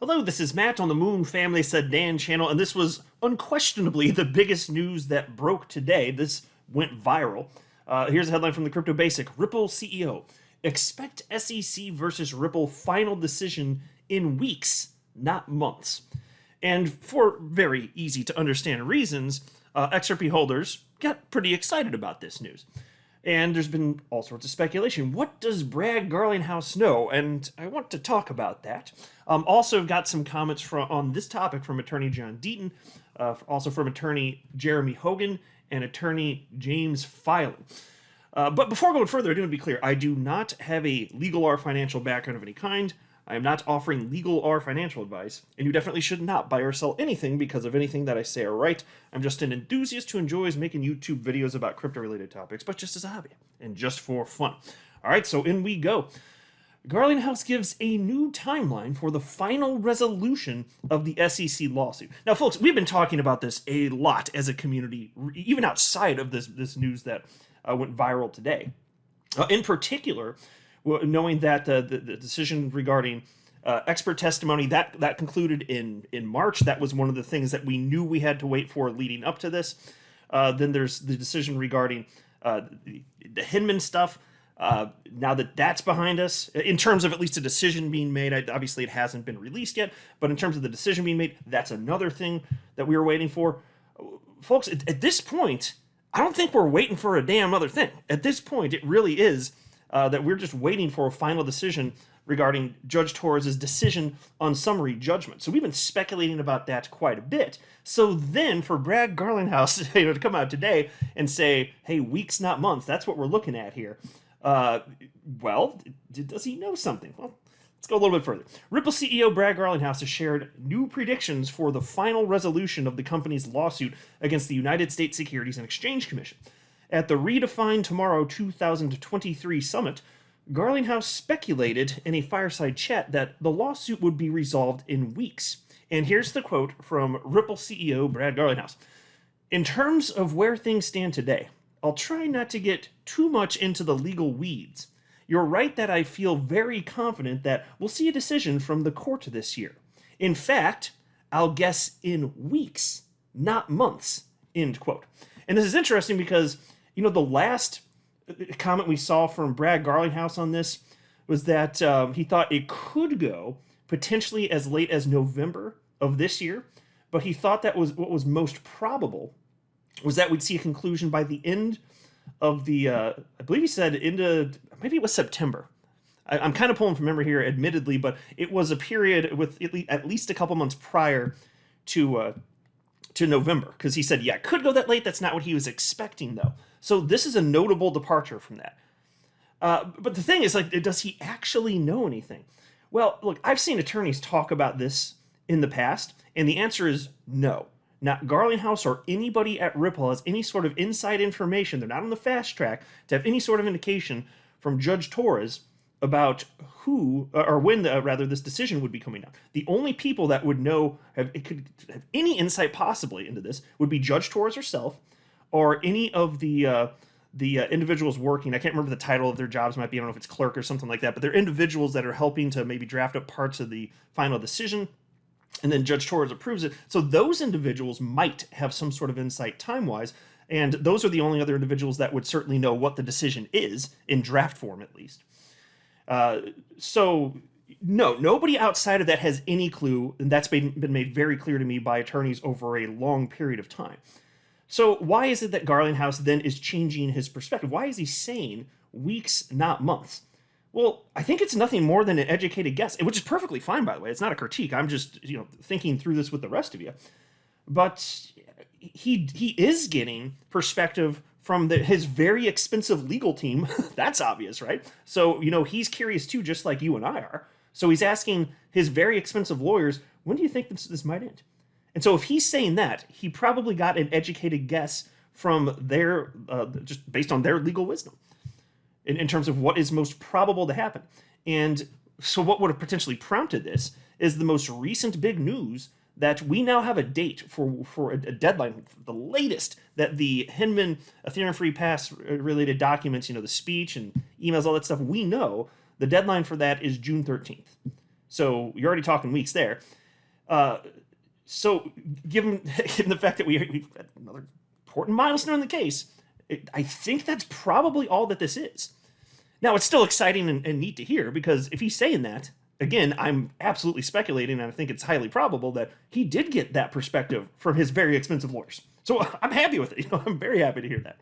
Hello, this is Matt on the Moon Family Said Dan channel, and this was unquestionably the biggest news that broke today. This went viral. Here's a headline from the Crypto Basic. Ripple CEO. Expect SEC versus Ripple final decision in weeks, not months. And for very easy to understand reasons, XRP holders got pretty excited about this news. And there's been all sorts of speculation. What does Brad Garlinghouse know? And I want to talk about that. Also, I've got some comments on this topic from attorney John Deaton, also from attorney Jeremy Hogan, and attorney James Filan. But before going further, I do want to be clear. I do not have a legal or financial background of any kind. I am not offering legal or financial advice, and you definitely should not buy or sell anything because of anything that I say or write. I'm just an enthusiast who enjoys making YouTube videos about crypto-related topics, but just as a hobby and just for fun. All right, so in we go. Garlinghouse gives a new timeline for the final resolution of the SEC lawsuit. Now, folks, we've been talking about this a lot as a community, even outside of this news that went viral today. In particular, knowing that the decision regarding expert testimony, that concluded in March. That was one of the things that we knew we had to wait for leading up to this. Then there's the decision regarding the Hinman stuff. Now that that's behind us, in terms of at least a decision being made, obviously it hasn't been released yet, but in terms of the decision being made, that's another thing that we were waiting for. Folks, at this point, I don't think we're waiting for a damn other thing. At this point, it really is that we're just waiting for a final decision regarding Judge Torres' decision on summary judgment. So we've been speculating about that quite a bit. So then for Brad Garlinghouse to come out today and say, hey, weeks, not months, that's what we're looking at here. Well, does he know something? Well, let's go a little bit further. Ripple CEO Brad Garlinghouse has shared new predictions for the final resolution of the company's lawsuit against the United States Securities and Exchange Commission. At the Redefine Tomorrow 2023 summit, Garlinghouse speculated in a fireside chat that the lawsuit would be resolved in weeks. And here's the quote from Ripple CEO Brad Garlinghouse. In terms of where things stand today, I'll try not to get too much into the legal weeds. You're right that I feel very confident that we'll see a decision from the court this year. In fact, I'll guess in weeks, not months, end quote. And this is interesting because, you know, the last comment we saw from Brad Garlinghouse on this was that he thought it could go potentially as late as November of this year, but he thought that was what was most probable was that we'd see a conclusion by the end of the, I believe he said maybe it was September. I'm kind of pulling from memory here, admittedly, but it was a period with at least a couple months prior to November, because he said, yeah, it could go that late. That's not what he was expecting, though. So this is a notable departure from that. But the thing is, like, does he actually know anything? Well, look, I've seen attorneys talk about this in the past, and the answer is no. Not Garlinghouse or anybody at Ripple has any sort of inside information. They're not on the fast track to have any sort of indication from Judge Torres about who or when this decision would be coming down. The only people that would know could have any insight possibly into this would be Judge Torres herself, or any of the individuals working. I can't remember the title of their jobs. Might be, I don't know if it's clerk or something like that, but they're individuals that are helping to maybe draft up parts of the final decision, and then Judge Torres approves it. So those individuals might have some sort of insight time-wise, and those are the only other individuals that would certainly know what the decision is, in draft form at least. So no, nobody outside of that has any clue, and that's been made very clear to me by attorneys over a long period of time. So why is it that Garlinghouse then is changing his perspective? Why is he saying weeks, not months? Well, I think it's nothing more than an educated guess, which is perfectly fine, by the way. It's not a critique. I'm just, thinking through this with the rest of you. But he is getting perspective from his very expensive legal team. That's obvious, right? So, he's curious too, just like you and I are. So he's asking his very expensive lawyers, when do you think this might end? And so if he's saying that, he probably got an educated guess from their, just based on their legal wisdom in terms of what is most probable to happen. And so what would have potentially prompted this is the most recent big news that we now have a date for a deadline, the latest that the Hinman Ethereum Free Pass related documents, the speech and emails, all that stuff, we know the deadline for that is June 13th. So you're already talking weeks there. So given the fact that we've got another important milestone in the case, I think that's probably all that this is. Now, it's still exciting and neat to hear, because if he's saying that, again, I'm absolutely speculating, and I think it's highly probable that he did get that perspective from his very expensive lawyers. So I'm happy with it. I'm very happy to hear that.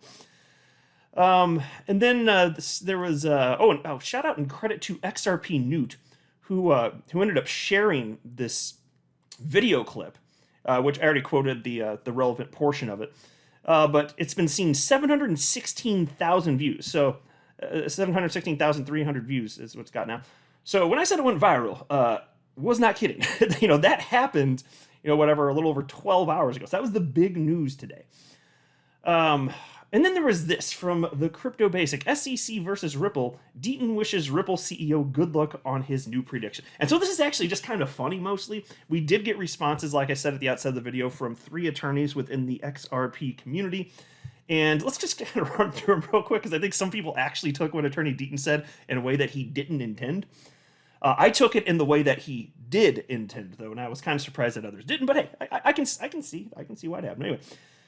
And then there was shout out and credit to XRP Newt, who ended up sharing this video clip, which I already quoted the relevant portion of it. But it's been seen 716,000 views. So 716,300 views is what's got now. So when I said it went viral, was not kidding. That happened, a little over 12 hours ago. So that was the big news today. And then there was this from the Crypto Basic: SEC versus Ripple. Deaton wishes Ripple CEO good luck on his new prediction. And so this is actually just kind of funny mostly. We did get responses, like I said at the outset of the video, from 3 attorneys within the XRP community. And let's just kind of run through them real quick, because I think some people actually took what Attorney Deaton said in a way that he didn't intend. I took it in the way that he did intend, though, and I was kind of surprised that others didn't. But hey, I can see why it happened. Anyway,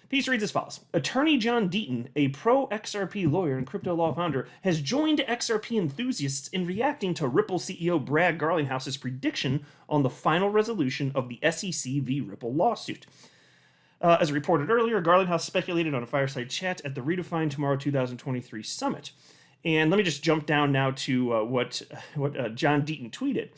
piece reads as follows: Attorney John Deaton, a pro-XRP lawyer and crypto law founder, has joined XRP enthusiasts in reacting to Ripple CEO Brad Garlinghouse's prediction on the final resolution of the SEC v. Ripple lawsuit. As reported earlier, Garlinghouse speculated on a fireside chat at the Redefine Tomorrow 2023 Summit. And let me just jump down now to what John Deaton tweeted.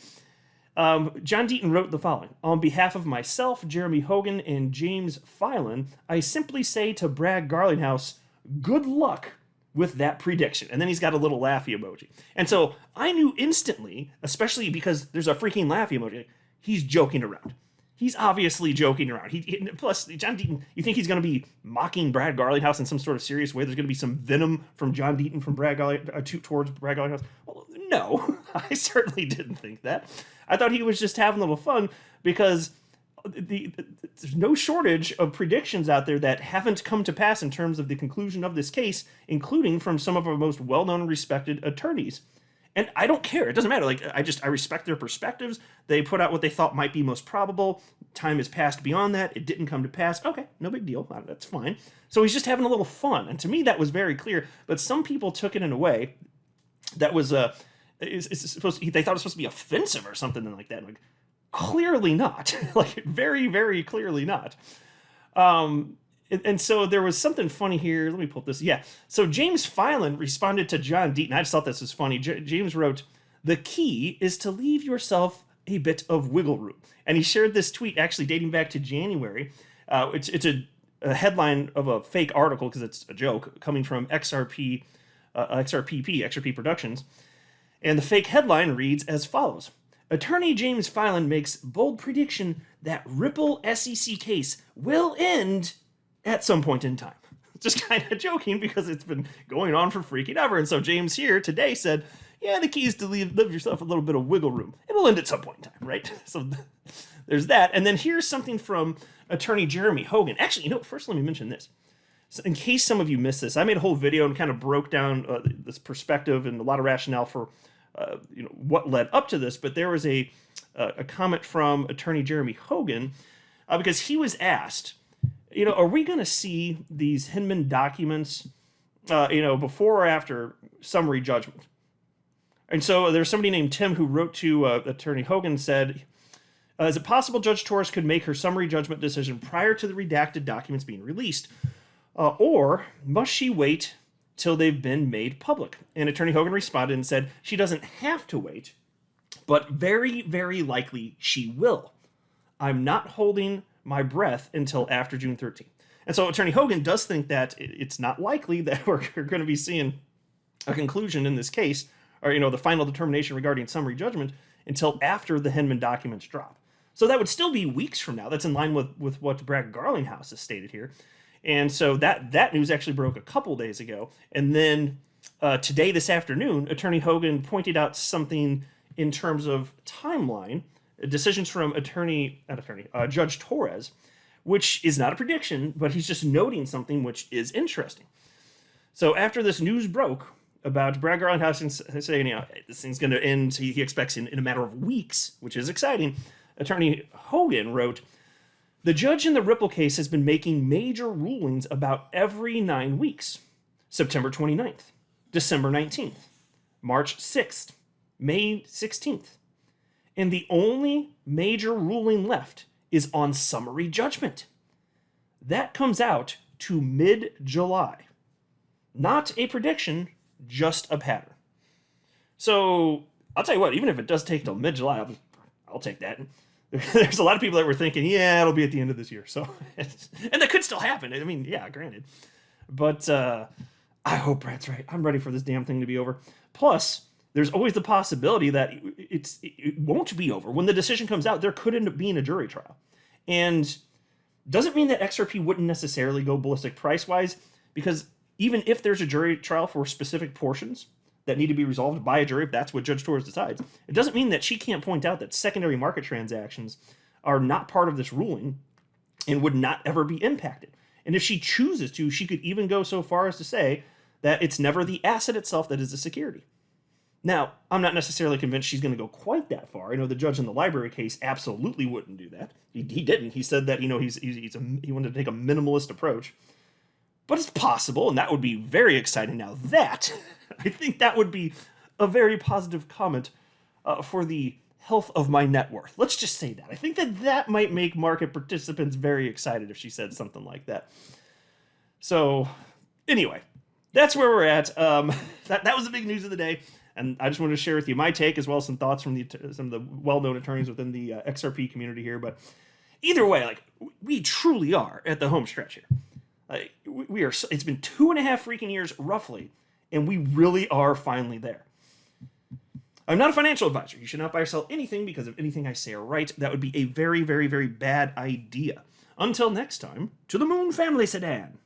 John Deaton wrote the following: On behalf of myself, Jeremy Hogan, and James Filan, I simply say to Brad Garlinghouse, good luck with that prediction. And then he's got a little laughy emoji. And so I knew instantly, especially because there's a freaking laughy emoji, he's joking around. He's obviously joking around. Plus, John Deaton, you think he's going to be mocking Brad Garlinghouse in some sort of serious way? There's going to be some venom from John Deaton from towards Brad Garlinghouse? Well, no, I certainly didn't think that. I thought he was just having a little fun, because there's no shortage of predictions out there that haven't come to pass in terms of the conclusion of this case, including from some of our most well-known and respected attorneys. And I don't care. It doesn't matter. I respect their perspectives. They put out what they thought might be most probable. Time has passed beyond that. It didn't come to pass. Okay, no big deal. That's fine. So he's just having a little fun. And to me, that was very clear. But some people took it in a way that was they thought it was supposed to be offensive or something like that. Like, clearly not. Very, very clearly not. And so there was something funny here. Let me pull up this. Yeah. So James Filan responded to John Deaton. I just thought this was funny. James wrote, the key is to leave yourself a bit of wiggle room. And he shared this tweet actually dating back to January. It's a headline of a fake article, because it's a joke, coming from XRP Productions. And the fake headline reads as follows: Attorney James Filan makes bold prediction that Ripple SEC case will end at some point in time. Just kind of joking, because it's been going on for freaking ever. And so James here today said, yeah, the key is to leave yourself a little bit of wiggle room. It'll end at some point in time, right? So there's that. And then here's something from Attorney Jeremy Hogan. Actually, first let me mention this. So in case some of you missed this, I made a whole video and kind of broke down this perspective and a lot of rationale for what led up to this. But there was a comment from Attorney Jeremy Hogan, because he was asked, are we going to see these Hinman documents, before or after summary judgment? And so there's somebody named Tim who wrote to Attorney Hogan, said, is it possible Judge Torres could make her summary judgment decision prior to the redacted documents being released? Or must she wait till they've been made public? And Attorney Hogan responded and said, she doesn't have to wait, but very, very likely she will. I'm not holding my breath until after June 13th. And so Attorney Hogan does think that it's not likely that we're going to be seeing a conclusion in this case, or, the final determination regarding summary judgment, until after the Hinman documents drop. So that would still be weeks from now. That's in line with what Brad Garlinghouse has stated here. And so that news actually broke a couple days ago. And then today, this afternoon, Attorney Hogan pointed out something in terms of timeline, decisions from Judge Torres, which is not a prediction, but he's just noting something which is interesting. So after this news broke, about Brad Garlinghouse saying, this thing's going to end, he expects in a matter of weeks, which is exciting. Attorney Hogan wrote, the judge in the Ripple case has been making major rulings about every 9 weeks. September 29th, December 19th, March 6th, May 16th. And the only major ruling left is on summary judgment. That comes out to mid-July. Not a prediction, just a pattern. So, I'll tell you what, even if it does take till mid-July, I'll take that. There's a lot of people that were thinking, yeah, it'll be at the end of this year. So, and that could still happen. I mean, yeah, granted. But I hope Brad's right. I'm ready for this damn thing to be over. Plus, there's always the possibility that it won't be over. When the decision comes out, there could end up being a jury trial. And doesn't mean that XRP wouldn't necessarily go ballistic price-wise, because even if there's a jury trial for specific portions that need to be resolved by a jury, if that's what Judge Torres decides, it doesn't mean that she can't point out that secondary market transactions are not part of this ruling and would not ever be impacted. And if she chooses to, she could even go so far as to say that it's never the asset itself that is the security. Now, I'm not necessarily convinced she's going to go quite that far. I know the judge in the library case absolutely wouldn't do that. He didn't. He said that, he wanted to take a minimalist approach. But it's possible, and that would be very exciting. Now that, I think that would be a very positive comment for the health of my net worth. Let's just say that. I think that might make market participants very excited if she said something like that. So, anyway, that's where we're at. That was the big news of the day. And I just wanted to share with you my take, as well as some thoughts from some of the well-known attorneys within the XRP community here. But either way, we truly are at the home stretch here. We are. It's been 2.5 freaking years, roughly, and we really are finally there. I'm not a financial advisor. You should not buy or sell anything because of anything I say or write. That would be a very, very, very bad idea. Until next time, to the Moon Family Sedan.